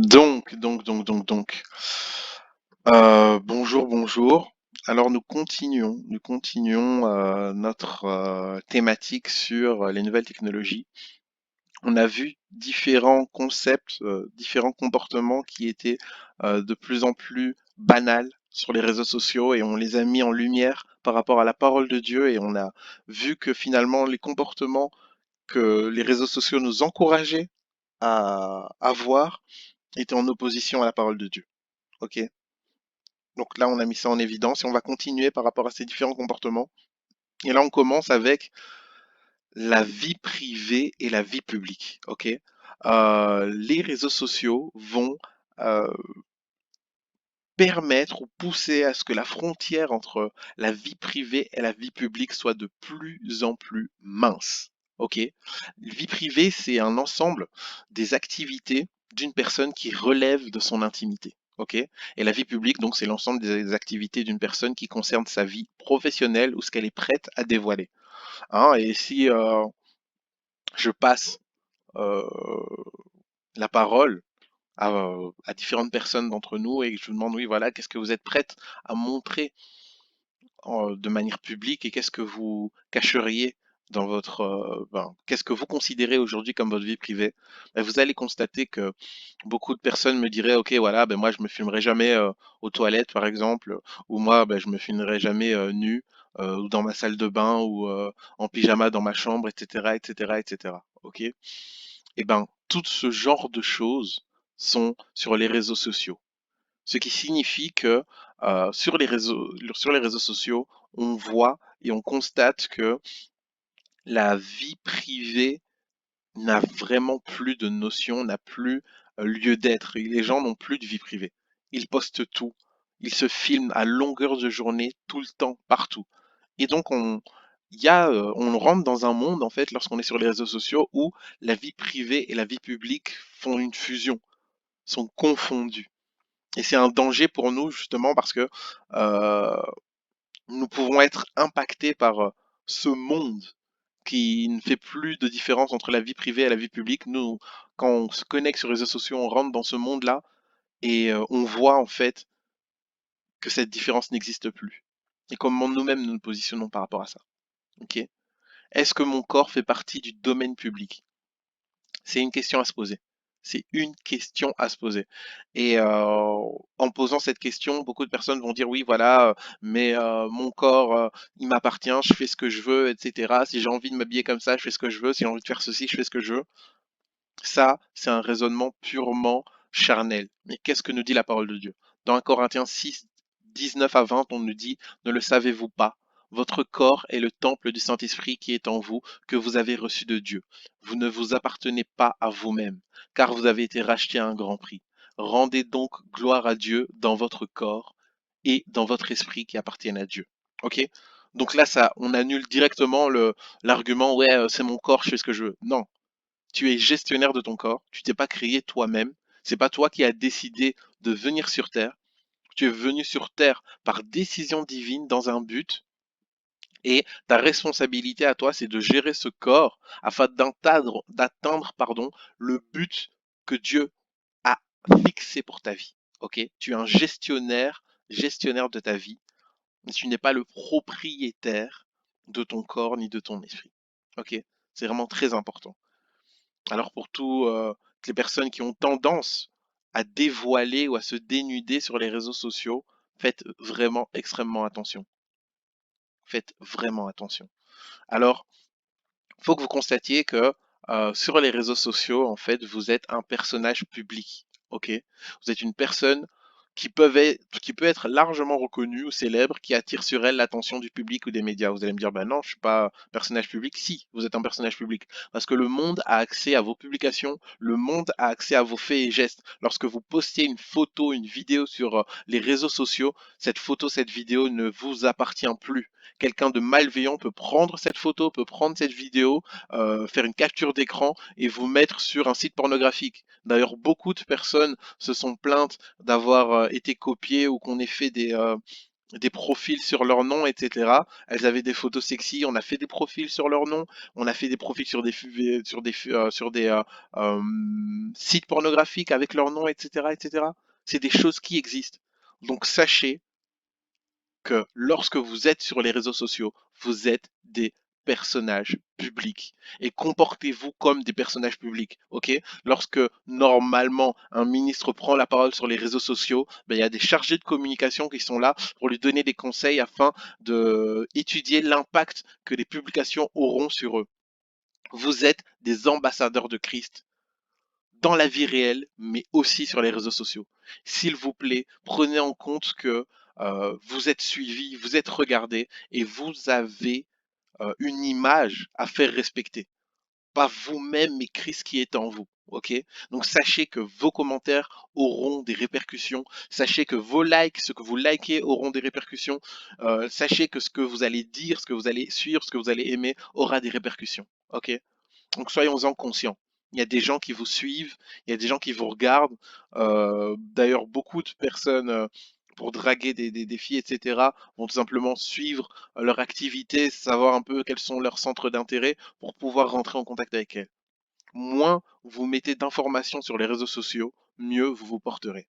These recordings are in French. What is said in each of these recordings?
Donc. Bonjour, bonjour. Alors nous continuons notre thématique sur les nouvelles technologies. On a vu différents concepts, différents comportements qui étaient de plus en plus banals sur les réseaux sociaux et on les a mis en lumière par rapport à la parole de Dieu et on a vu que finalement les comportements que les réseaux sociaux nous encourageaient à avoir étaient en opposition à la parole de Dieu. Ok? Donc là, on a mis ça en évidence et on va continuer par rapport à ces différents comportements. Et là, on commence avec la vie privée et la vie publique. Ok. Les réseaux sociaux vont euh, permettre ou pousser à ce que la frontière entre la vie privée et la vie publique soit de plus en plus mince. Ok. Vie privée, c'est un ensemble des activités d'une personne qui relève de son intimité. Ok. Et la vie publique, donc, c'est l'ensemble des activités d'une personne qui concerne sa vie professionnelle ou ce qu'elle est prête à dévoiler. Hein, et si je passe euh, la parole à différentes personnes d'entre nous et que je vous demande, oui, voilà, qu'est-ce que vous êtes prête à montrer de manière publique et qu'est-ce que vous cacheriez dans votre, qu'est-ce que vous considérez aujourd'hui comme votre vie privée, ben, vous allez constater que beaucoup de personnes me diraient, ok, voilà, ben moi je me filmerai jamais aux toilettes par exemple, ou moi ben, je me filmerai jamais nu ou dans ma salle de bain ou en pyjama dans ma chambre, etc., etc., etc. Ok? Et ben tout ce genre de choses sont sur les réseaux sociaux. Ce qui signifie que sur les réseaux sociaux, on voit et on constate que la vie privée n'a vraiment plus de notion, n'a plus lieu d'être. Et les gens n'ont plus de vie privée. Ils postent tout. Ils se filment à longueur de journée, tout le temps, partout. Et donc on rentre dans un monde en fait lorsqu'on est sur les réseaux sociaux où la vie privée et la vie publique font une fusion, sont confondues. Et c'est un danger pour nous justement parce que euh, nous pouvons être impactés par ce monde qui ne fait plus de différence entre la vie privée et la vie publique. Nous, quand on se connecte sur les réseaux sociaux, on rentre dans ce monde-là et on voit en fait que cette différence n'existe plus. Et comment nous-mêmes nous positionnons par rapport à ça. Ok. Est-ce que mon corps fait partie du domaine public? C'est une question à se poser. C'est une question à se poser. Et en posant cette question, beaucoup de personnes vont dire oui, voilà, mais mon corps, il m'appartient, je fais ce que je veux, etc. Si j'ai envie de m'habiller comme ça, je fais ce que je veux. Si j'ai envie de faire ceci, je fais ce que je veux. Ça, c'est un raisonnement purement charnel. Mais qu'est-ce que nous dit la parole de Dieu? Dans 1 Corinthiens 6, 19 à 20, on nous dit, ne le savez-vous pas? Votre corps est le temple du Saint-Esprit qui est en vous, que vous avez reçu de Dieu. Vous ne vous appartenez pas à vous-même, car vous avez été racheté à un grand prix. Rendez donc gloire à Dieu dans votre corps et dans votre esprit qui appartiennent à Dieu. Ok? Donc là, ça, on annule directement l'argument, ouais, c'est mon corps, je fais ce que je veux. Non, tu es gestionnaire de ton corps, tu t'es pas créé toi-même, c'est pas toi qui as décidé de venir sur Terre, tu es venu sur Terre par décision divine dans un but, et ta responsabilité à toi, c'est de gérer ce corps afin d'atteindre, le but que Dieu a fixé pour ta vie. Ok? Tu es un gestionnaire de ta vie, mais tu n'es pas le propriétaire de ton corps ni de ton esprit. Ok? C'est vraiment très important. Alors pour toutes les personnes qui ont tendance à dévoiler ou à se dénuder sur les réseaux sociaux, faites vraiment extrêmement attention. Faites vraiment attention. Alors, il faut que vous constatiez que sur les réseaux sociaux, en fait, vous êtes un personnage public. Ok? Vous êtes une personne qui peut être largement reconnue ou célèbre, qui attire sur elle l'attention du public ou des médias. Vous allez me dire, ben non, je suis pas un personnage public. Si, vous êtes un personnage public. Parce que le monde a accès à vos publications, le monde a accès à vos faits et gestes. Lorsque vous postez une photo, une vidéo sur les réseaux sociaux, cette photo, cette vidéo ne vous appartient plus. Quelqu'un de malveillant peut prendre cette photo, peut prendre cette vidéo, faire une capture d'écran et vous mettre sur un site pornographique. D'ailleurs, beaucoup de personnes se sont plaintes d'avoir été copiées ou qu'on ait fait des profils sur leur nom, etc. Elles avaient des photos sexy, on a fait des profils sur leur nom, on a fait des profils sur des euh, sites pornographiques avec leur nom, etc., etc. C'est des choses qui existent. Donc sachez que lorsque vous êtes sur les réseaux sociaux, vous êtes des personnages publics et comportez-vous comme des personnages publics, ok? Lorsque normalement un ministre prend la parole sur les réseaux sociaux, ben, il y a des chargés de communication qui sont là pour lui donner des conseils afin de étudier l'impact que les publications auront sur eux. Vous êtes des ambassadeurs de Christ dans la vie réelle, mais aussi sur les réseaux sociaux. S'il vous plaît, prenez en compte que vous êtes suivi, vous êtes regardé et vous avez une image à faire respecter. Pas vous-même, mais Christ qui est en vous. Ok? Donc sachez que vos commentaires auront des répercussions. Sachez que vos likes, ce que vous likez auront des répercussions. Sachez que ce que vous allez dire, ce que vous allez suivre, ce que vous allez aimer aura des répercussions. Ok? Donc soyons-en conscients. Il y a des gens qui vous suivent, il y a des gens qui vous regardent. D'ailleurs, beaucoup de personnes, pour draguer des filles, etc., vont tout simplement suivre leur activité, savoir un peu quels sont leurs centres d'intérêt pour pouvoir rentrer en contact avec elles. Moins vous mettez d'informations sur les réseaux sociaux, mieux vous vous porterez.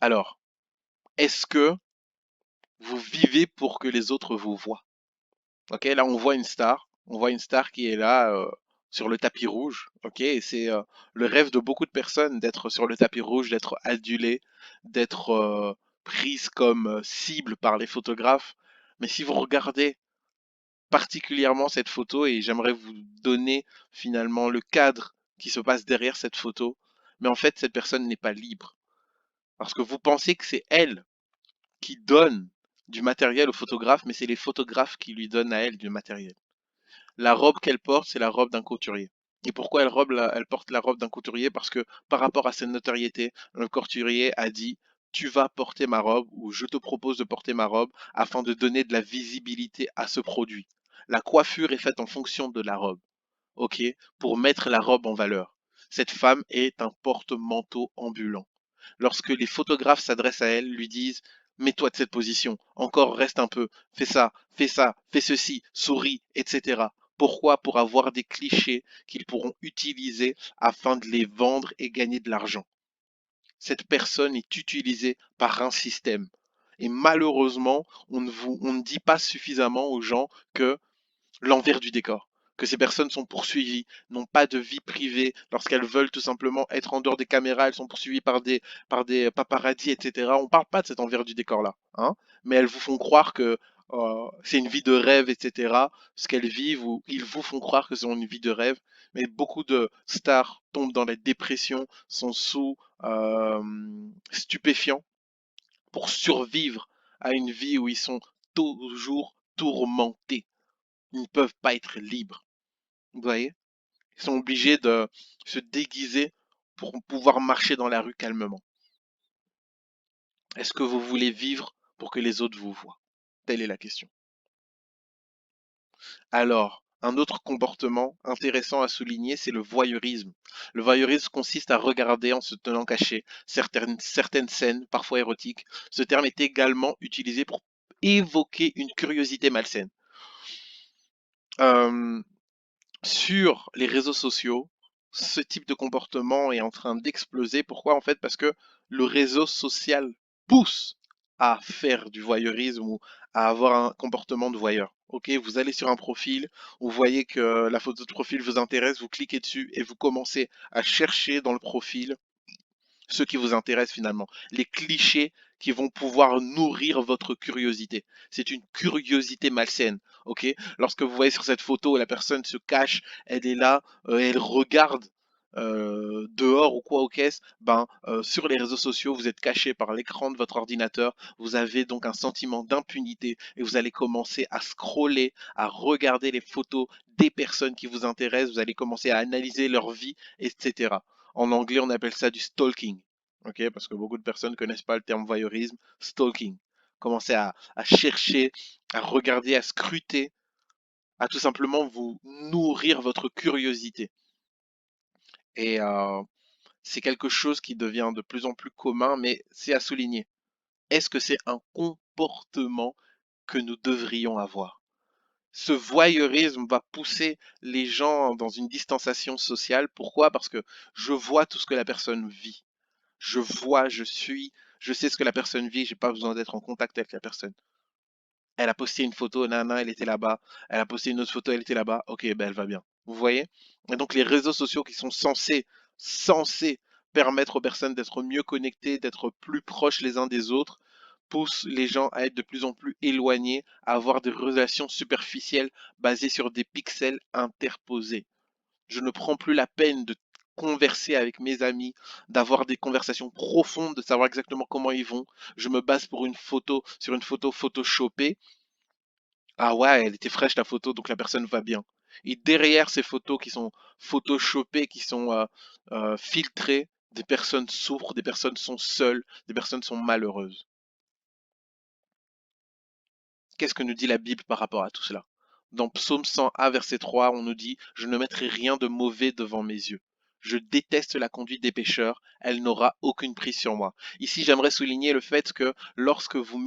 Alors, est-ce que vous vivez pour que les autres vous voient? Ok, là on voit une star qui est là sur le tapis rouge. Ok, et c'est le rêve de beaucoup de personnes d'être sur le tapis rouge, d'être adulé, d'être prise comme cible par les photographes. Mais si vous regardez particulièrement cette photo, et j'aimerais vous donner finalement le cadre qui se passe derrière cette photo, mais en fait cette personne n'est pas libre parce que vous pensez que c'est elle qui donne du matériel aux photographes, mais c'est les photographes qui lui donnent à elle du matériel. La robe qu'elle porte, c'est la robe d'un couturier. Et pourquoi elle porte la robe d'un couturier? Parce que par rapport à sa notoriété, le couturier a dit tu vas porter ma robe ou je te propose de porter ma robe afin de donner de la visibilité à ce produit. La coiffure est faite en fonction de la robe, ok, pour mettre la robe en valeur. Cette femme est un porte-manteau ambulant. Lorsque les photographes s'adressent à elle, lui disent mets-toi de cette position, encore reste un peu, ça, fais ceci, souris, etc. Pourquoi? Pour avoir des clichés qu'ils pourront utiliser afin de les vendre et gagner de l'argent. Cette personne est utilisée par un système. Et malheureusement, on ne dit pas suffisamment aux gens que l'envers du décor. Que ces personnes sont poursuivies, n'ont pas de vie privée, lorsqu'elles veulent tout simplement être en dehors des caméras, elles sont poursuivies par des paparazzis, etc. On ne parle pas de cet envers du décor-là, hein, mais elles vous font croire que c'est une vie de rêve, etc. Ce qu'elles vivent, ou ils vous font croire que c'est une vie de rêve, mais beaucoup de stars tombent dans la dépression, sont sous stupéfiants pour survivre à une vie où ils sont toujours tourmentés. Ils ne peuvent pas être libres. Vous voyez? Ils sont obligés de se déguiser pour pouvoir marcher dans la rue calmement. Est-ce que vous voulez vivre pour que les autres vous voient? Telle est la question. Alors, un autre comportement intéressant à souligner, c'est le voyeurisme. Le voyeurisme consiste à regarder en se tenant caché certaines scènes, parfois érotiques. Ce terme est également utilisé pour évoquer une curiosité malsaine. Euh, Sur les réseaux sociaux, ce type de comportement est en train d'exploser. Pourquoi? En fait, parce que le réseau social pousse à faire du voyeurisme ou à avoir un comportement de voyeur. Ok, vous allez sur un profil, vous voyez que la photo de profil vous intéresse, vous cliquez dessus et vous commencez à chercher dans le profil ce qui vous intéresse finalement, les clichés qui vont pouvoir nourrir votre curiosité. C'est une curiosité malsaine, ok? Lorsque vous voyez sur cette photo, la personne se cache, elle est là, elle regarde dehors ou quoi au caisse, ben, sur les réseaux sociaux, vous êtes caché par l'écran de votre ordinateur, vous avez donc un sentiment d'impunité et vous allez commencer à scroller, à regarder les photos des personnes qui vous intéressent, vous allez commencer à analyser leur vie, etc. En anglais, on appelle ça du stalking. Ok, parce que beaucoup de personnes ne connaissent pas le terme voyeurisme, stalking. Commencez à chercher, à regarder, à scruter, à tout simplement vous nourrir votre curiosité. Et c'est quelque chose qui devient de plus en plus commun, mais c'est à souligner. Est-ce que c'est un comportement que nous devrions avoir? Ce voyeurisme va pousser les gens dans une distanciation sociale. Pourquoi? Parce que je vois tout ce que la personne vit. Je vois, je sais ce que la personne vit, j'ai pas besoin d'être en contact avec la personne. Elle a posté une photo, nana, elle était là-bas. Elle a posté une autre photo, elle était là-bas. Ok, ben elle va bien. Vous voyez? Et donc les réseaux sociaux qui sont censés permettre aux personnes d'être mieux connectées, d'être plus proches les uns des autres, poussent les gens à être de plus en plus éloignés, à avoir des relations superficielles basées sur des pixels interposés. Je ne prends plus la peine de converser avec mes amis, d'avoir des conversations profondes, de savoir exactement comment ils vont. Je me base pour une photo sur une photo photoshopée. Ah ouais, elle était fraîche la photo, donc la personne va bien. Et derrière ces photos qui sont photoshopées, qui sont filtrées, des personnes souffrent, des personnes sont seules, des personnes sont malheureuses. Qu'est-ce que nous dit la Bible par rapport à tout cela? Dans Psaume 101, verset 3, on nous dit, je ne mettrai rien de mauvais devant mes yeux. Je déteste la conduite des pécheurs, elle n'aura aucune prise sur moi. Ici, j'aimerais souligner le fait que lorsque vous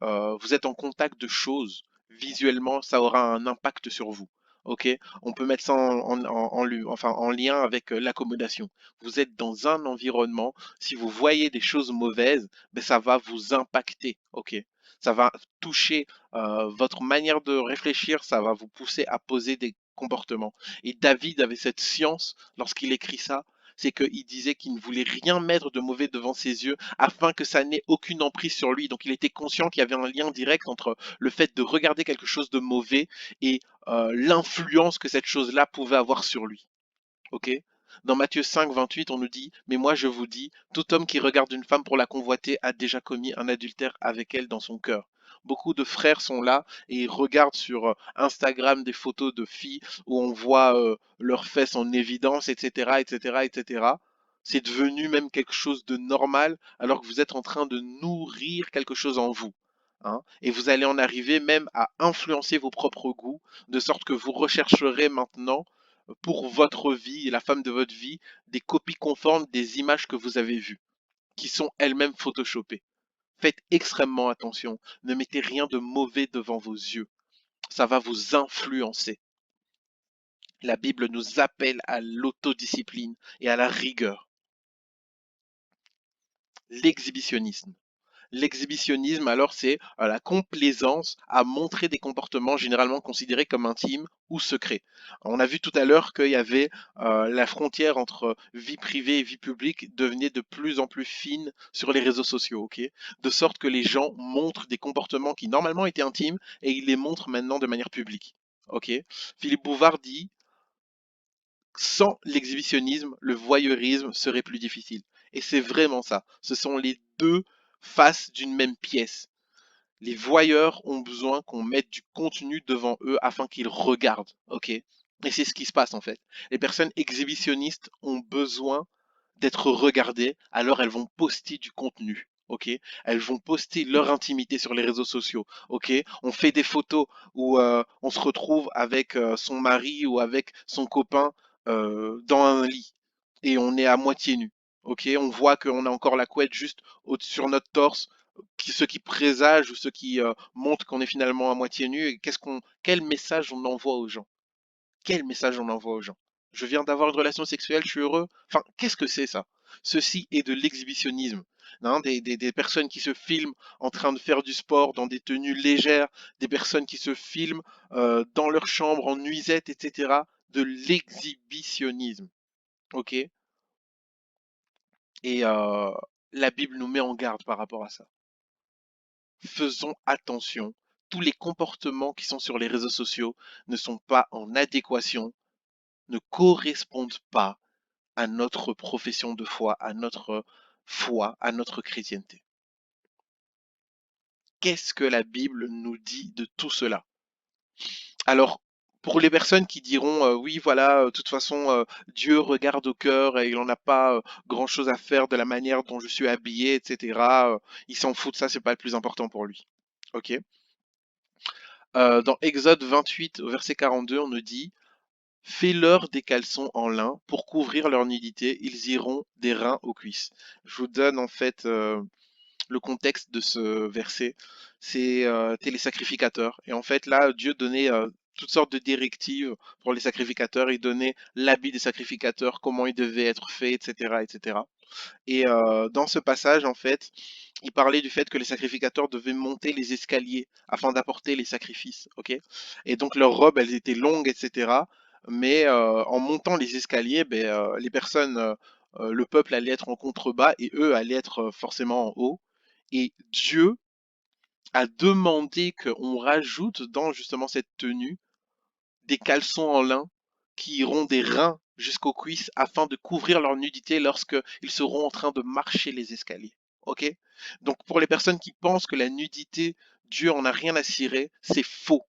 êtes en contact de choses, visuellement, ça aura un impact sur vous. Ok, on peut mettre ça en lien avec l'accommodation. Vous êtes dans un environnement, si vous voyez des choses mauvaises, ben, ça va vous impacter. Ok, ça va toucher votre manière de réfléchir, ça va vous pousser à poser des comportements. Et David avait cette science lorsqu'il écrit ça, c'est qu'il disait qu'il ne voulait rien mettre de mauvais devant ses yeux afin que ça n'ait aucune emprise sur lui. Donc il était conscient qu'il y avait un lien direct entre le fait de regarder quelque chose de mauvais et l'influence que cette chose-là pouvait avoir sur lui. Ok? Dans Matthieu 5, 28, on nous dit, mais moi je vous dis, tout homme qui regarde une femme pour la convoiter a déjà commis un adultère avec elle dans son cœur. Beaucoup de frères sont là et ils regardent sur Instagram des photos de filles où on voit leurs fesses en évidence, etc., etc., etc. C'est devenu même quelque chose de normal alors que vous êtes en train de nourrir quelque chose en vous. Hein, et vous allez en arriver même à influencer vos propres goûts, de sorte que vous rechercherez maintenant pour votre vie et la femme de votre vie des copies conformes des images que vous avez vues, qui sont elles-mêmes photoshopées. Faites extrêmement attention. Ne mettez rien de mauvais devant vos yeux. Ça va vous influencer. La Bible nous appelle à l'autodiscipline et à la rigueur. L'exhibitionnisme. L'exhibitionnisme, alors, c'est la complaisance à montrer des comportements généralement considérés comme intimes ou secrets. On a vu tout à l'heure qu'il y avait la frontière entre vie privée et vie publique devenait de plus en plus fine sur les réseaux sociaux, ok? De sorte que les gens montrent des comportements qui normalement étaient intimes et ils les montrent maintenant de manière publique, ok? Philippe Bouvard dit sans l'exhibitionnisme, le voyeurisme serait plus difficile. Et c'est vraiment ça. Ce sont les deux faces d'une même pièce. Les voyeurs ont besoin qu'on mette du contenu devant eux afin qu'ils regardent. Ok? Et c'est ce qui se passe en fait. Les personnes exhibitionnistes ont besoin d'être regardées, alors elles vont poster du contenu. Ok, elles vont poster leur intimité sur les réseaux sociaux. Ok, on fait des photos où on se retrouve avec son mari ou avec son copain dans un lit et on est à moitié nu. Ok, on voit qu'on a encore la couette juste sur notre torse, ce qui présage ou ce qui montre qu'on est finalement à moitié nu. Et quel message on envoie aux gens? Quel message on envoie aux gens? Je viens d'avoir une relation sexuelle, je suis heureux. Enfin, qu'est-ce que c'est ça? Ceci est de l'exhibitionnisme. Hein, des personnes qui se filment en train de faire du sport dans des tenues légères, des personnes qui se filment dans leur chambre en nuisette, etc. De l'exhibitionnisme. Ok? Et la Bible nous met en garde par rapport à ça. Faisons attention. Tous les comportements qui sont sur les réseaux sociaux ne sont pas en adéquation, ne correspondent pas à notre profession de foi, à notre chrétienté. Qu'est-ce que la Bible nous dit de tout cela? Alors, pour les personnes qui diront oui, voilà, de toute façon, Dieu regarde au cœur et il n'en a pas grand-chose à faire de la manière dont je suis habillé, etc. Il s'en fout de ça, c'est pas le plus important pour lui. Ok? Dans Exode 28, au verset 42, on nous dit fais-leur des caleçons en lin pour couvrir leur nudité, ils iront des reins aux cuisses. Je vous donne en fait le contexte de ce verset, c'était les sacrificateurs. Et en fait, là, Dieu donnait toutes sortes de directives pour les sacrificateurs. Il donnait l'habit des sacrificateurs, comment ils devaient être faits, etc., etc. Et dans ce passage, en fait, il parlait du fait que les sacrificateurs devaient monter les escaliers afin d'apporter les sacrifices, ok? Et donc leurs robes, elles étaient longues, etc. Mais en montant les escaliers, ben, les personnes, le peuple allait être en contrebas et eux allaient être forcément en haut. Et Dieu a demandé qu'on rajoute dans justement cette tenue des caleçons en lin qui iront des reins jusqu'aux cuisses afin de couvrir leur nudité lorsqu'ils seront en train de marcher les escaliers. Ok? Donc pour les personnes qui pensent que la nudité, Dieu en a rien à cirer, c'est faux.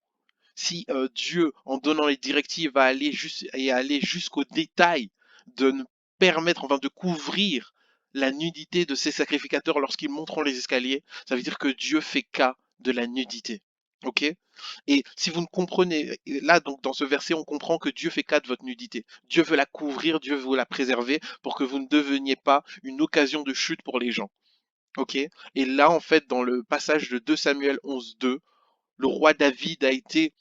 Si Dieu, en donnant les directives, va aller jusqu'au détail de ne permettre, enfin de couvrir la nudité de ses sacrificateurs lorsqu'ils monteront les escaliers, ça veut dire que Dieu fait cas de la nudité. Ok? Et si vous ne comprenez, là donc dans ce verset, on comprend que Dieu fait cas de votre nudité. Dieu veut la couvrir, Dieu veut la préserver pour que vous ne deveniez pas une occasion de chute pour les gens. Ok? Et là, en fait, dans le passage de 2 Samuel 11:2, le roi David a été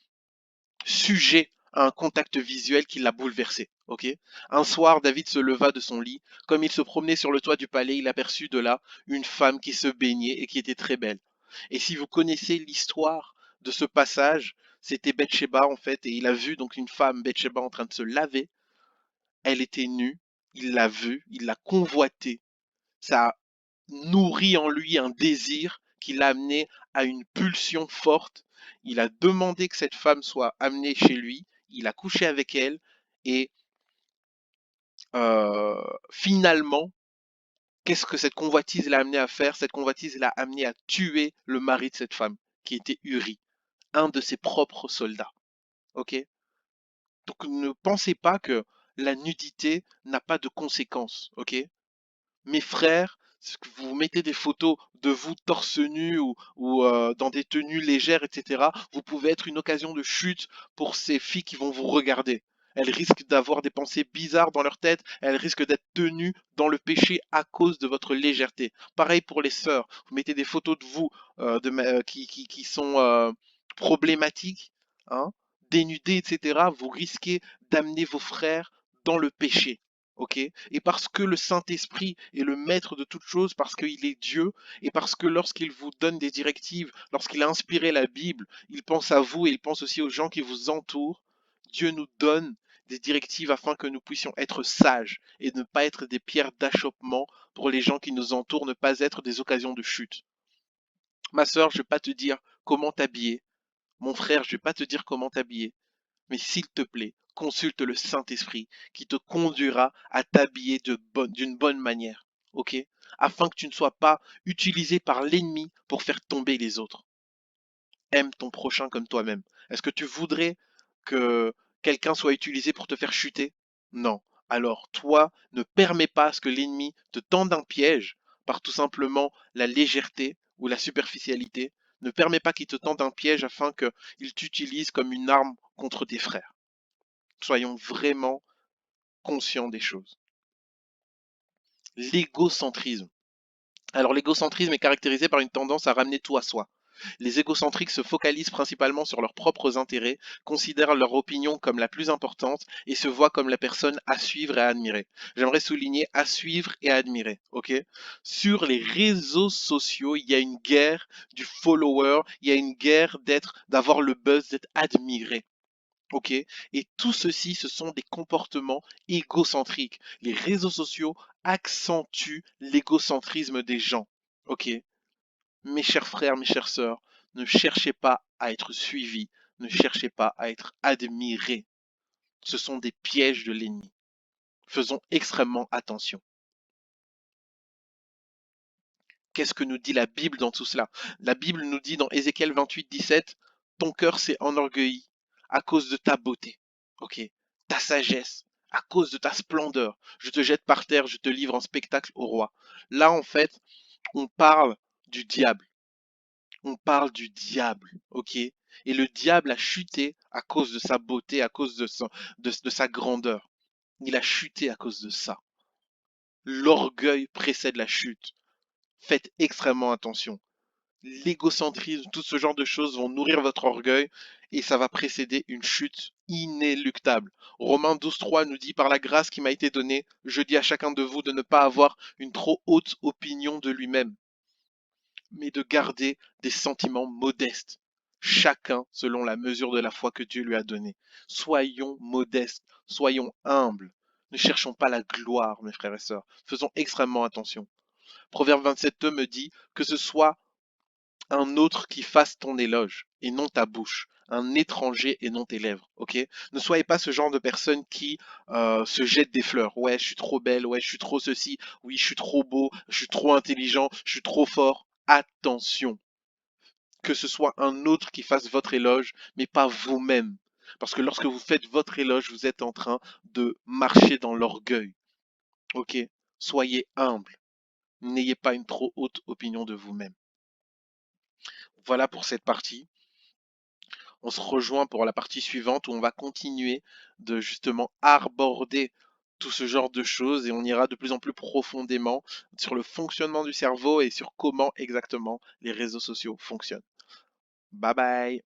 sujet à un contact visuel qui l'a bouleversé. Ok. Un soir, David se leva de son lit. Comme il se promenait sur le toit du palais, il aperçut de là une femme qui se baignait et qui était très belle. Et si vous connaissez l'histoire de ce passage, c'était Bathsheba en fait, et il a vu donc une femme, Bathsheba, en train de se laver. Elle était nue, il l'a vue, il l'a convoitée. Ça a nourri en lui un désir qui l'a amené à une pulsion forte. Il a demandé que cette femme soit amenée chez lui. Il a couché avec elle et finalement, qu'est-ce que cette convoitise l'a amené à faire? Cette convoitise l'a amené à tuer le mari de cette femme, qui était Uri, un de ses propres soldats. Ok? Donc ne pensez pas que la nudité n'a pas de conséquences. Ok? Mes frères, vous mettez des photos de vous torse nu ou dans des tenues légères, etc., vous pouvez être une occasion de chute pour ces filles qui vont vous regarder. Elles risquent d'avoir des pensées bizarres dans leur tête, elles risquent d'être tenues dans le péché à cause de votre légèreté. Pareil pour les sœurs, vous mettez des photos de vous qui sont problématiques, hein, dénudées, etc., vous risquez d'amener vos frères dans le péché. Ok? Et parce que le Saint-Esprit est le maître de toutes choses, parce qu'il est Dieu, et parce que lorsqu'il vous donne des directives, lorsqu'il a inspiré la Bible, il pense à vous et il pense aussi aux gens qui vous entourent. Dieu nous donne des directives afin que nous puissions être sages et ne pas être des pierres d'achoppement pour les gens qui nous entourent, ne pas être des occasions de chute. Ma sœur, je ne vais pas te dire comment t'habiller. Mon frère, je ne vais pas te dire comment t'habiller. Mais s'il te plaît, consulte le Saint-Esprit qui te conduira à t'habiller d'une bonne manière, ok? Afin que tu ne sois pas utilisé par l'ennemi pour faire tomber les autres. Aime ton prochain comme toi-même. Est-ce que tu voudrais que quelqu'un soit utilisé pour te faire chuter? Non. Alors toi, ne permets pas à ce que l'ennemi te tende un piège par tout simplement la légèreté ou la superficialité. Ne permets pas qu'il te tende un piège afin qu'il t'utilise comme une arme contre tes frères. Soyons vraiment conscients des choses. L'égocentrisme. Alors l'égocentrisme est caractérisé par une tendance à ramener tout à soi. Les égocentriques se focalisent principalement sur leurs propres intérêts, considèrent leur opinion comme la plus importante et se voient comme la personne à suivre et à admirer. J'aimerais souligner à suivre et à admirer, ok? Sur les réseaux sociaux, il y a une guerre du follower, il y a une guerre d'avoir le buzz, d'être admiré. Ok? Et tout ceci, ce sont des comportements égocentriques. Les réseaux sociaux accentuent l'égocentrisme des gens. Ok? Mes chers frères, mes chères sœurs, ne cherchez pas à être suivis, ne cherchez pas à être admirés. Ce sont des pièges de l'ennemi. Faisons extrêmement attention. Qu'est-ce que nous dit la Bible dans tout cela? La Bible nous dit dans Ézéchiel 28, 17, ton cœur s'est enorgueilli à cause de ta beauté, ok, ta sagesse, à cause de ta splendeur. Je te jette par terre, je te livre en spectacle au roi. Là, en fait, on parle du diable. On parle du diable, ok? Et le diable a chuté à cause de sa beauté, à cause de sa grandeur. Il a chuté à cause de ça. L'orgueil précède la chute. faites extrêmement attention. L'égocentrisme, tout ce genre de choses vont nourrir votre orgueil et ça va précéder une chute inéluctable. Romains 12.3 nous dit, par la grâce qui m'a été donnée, je dis à chacun de vous de ne pas avoir une trop haute opinion de lui-même, mais de garder des sentiments modestes, chacun selon la mesure de la foi que Dieu lui a donnée. Soyons modestes, soyons humbles. Ne cherchons pas la gloire, mes frères et sœurs. Faisons extrêmement attention. Proverbe 27.2 me dit que ce soit un autre qui fasse ton éloge et non ta bouche, un étranger et non tes lèvres, ok? Ne soyez pas ce genre de personne qui se jette des fleurs. Ouais, je suis trop belle, ouais, je suis trop ceci, oui, je suis trop beau, je suis trop intelligent, je suis trop fort. Attention, que ce soit un autre qui fasse votre éloge, mais pas vous-même. Parce que lorsque vous faites votre éloge, vous êtes en train de marcher dans l'orgueil, ok? Soyez humble, n'ayez pas une trop haute opinion de vous-même. Voilà pour cette partie. On se rejoint pour la partie suivante où on va continuer de justement aborder tout ce genre de choses et on ira de plus en plus profondément sur le fonctionnement du cerveau et sur comment exactement les réseaux sociaux fonctionnent. Bye bye!